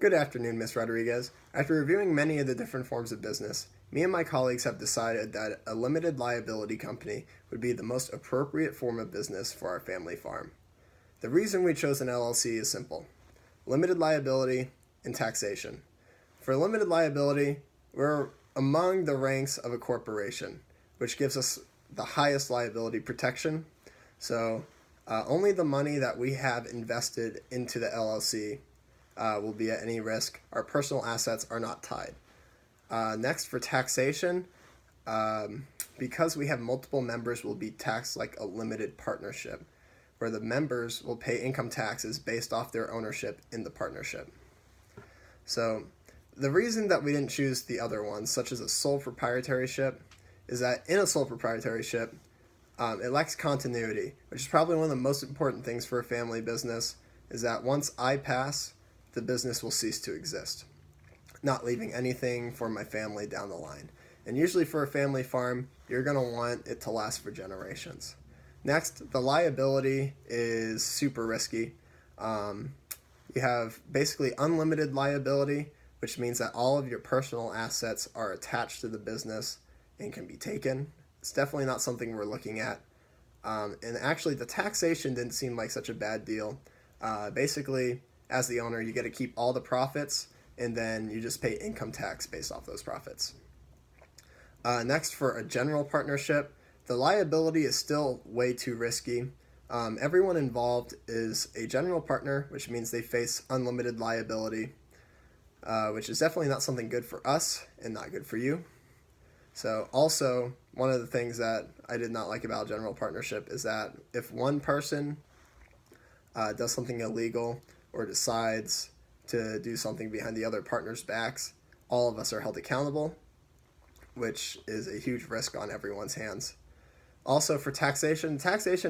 Good afternoon, Ms. Rodriguez. After reviewing many of the different forms of business, me and my colleagues have decided that a limited liability company would be the most appropriate form of business for our family farm. The reason we chose an LLC is simple: limited liability and taxation. For limited liability, we're among the ranks of a corporation, which gives us the highest liability protection. So only the money that we have invested into the LLC will be at any risk. Our personal assets are not tied. Next, for taxation, because we have multiple members, we'll be taxed like a limited partnership, where the members will pay income taxes based off their ownership in the partnership. So the reason that we didn't choose the other ones, such as a sole proprietorship, is that in a sole proprietorship, it lacks continuity, which is probably one of the most important things for a family business, is that once I pass, the business will cease to exist, not leaving anything for my family down the line. And usually for a family farm, you're going to want it to last for generations. Next, the liability is super risky. You have basically unlimited liability, which means that all of your personal assets are attached to the business and can be taken. It's definitely not something we're looking at. And actually, the taxation didn't seem like such a bad deal. Basically, as the owner, you get to keep all the profits, and then you just pay income tax based off those profits. Next, for a general partnership, the liability is still way too risky. Everyone involved is a general partner, which means they face unlimited liability, which is definitely not something good for us and not good for you. So also, one of the things that I did not like about general partnership is that if one person does something illegal or decides to do something behind the other partner's backs, all of us are held accountable, which is a huge risk on everyone's hands. Also, for taxation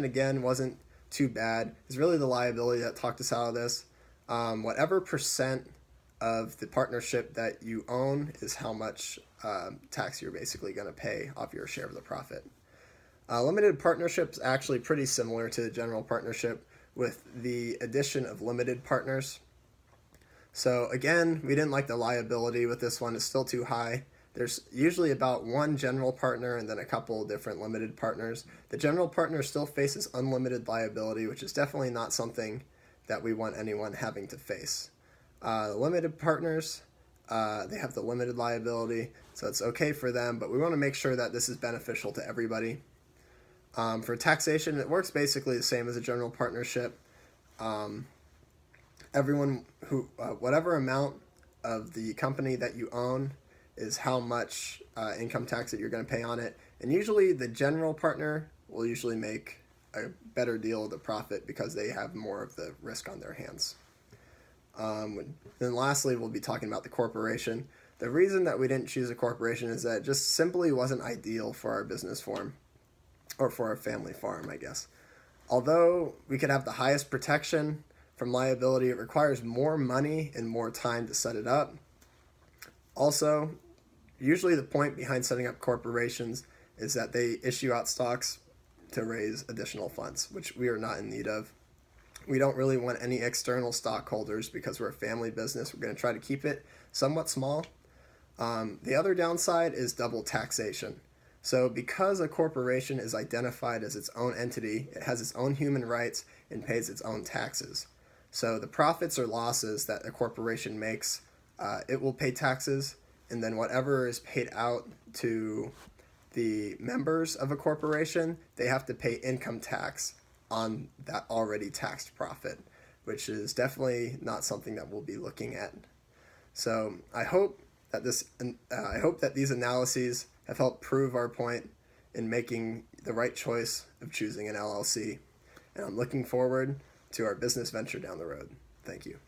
again wasn't too bad. It's really the liability that talked us out of this. Whatever percent of the partnership that you own is how much tax you're basically going to pay off your share of the profit. Limited partnership's actually pretty similar to the general partnership, with the addition of limited partners. So again, we didn't like the liability with this one. It's still too high. There's usually about one general partner and then a couple different limited partners. The general partner still faces unlimited liability, which is definitely not something that we want anyone having to face. The limited partners, they have the limited liability, so it's okay for them, but we want to make sure that this is beneficial to everybody. For taxation, it works basically the same as a general partnership. Everyone who, whatever amount of the company that you own is how much income tax that you're going to pay on it. And usually the general partner will usually make a better deal of the profit because they have more of the risk on their hands. Then lastly, we'll be talking about the corporation. The reason that we didn't choose a corporation is that it just simply wasn't ideal for our business form, or for our family farm, I guess. Although we could have the highest protection from liability, it requires more money and more time to set it up. Also, usually the point behind setting up corporations is that they issue out stocks to raise additional funds, which we are not in need of. We don't really want any external stockholders because we're a family business. We're going to try to keep it somewhat small. The other downside is double taxation. So because a corporation is identified as its own entity, it has its own human rights and pays its own taxes. So the profits or losses that a corporation makes, it will pay taxes, and then whatever is paid out to the members of a corporation, they have to pay income tax on that already taxed profit, which is definitely not something that we'll be looking at. So I hope that these analyses have helped prove our point in making the right choice of choosing an LLC. And I'm looking forward to our business venture down the road. Thank you.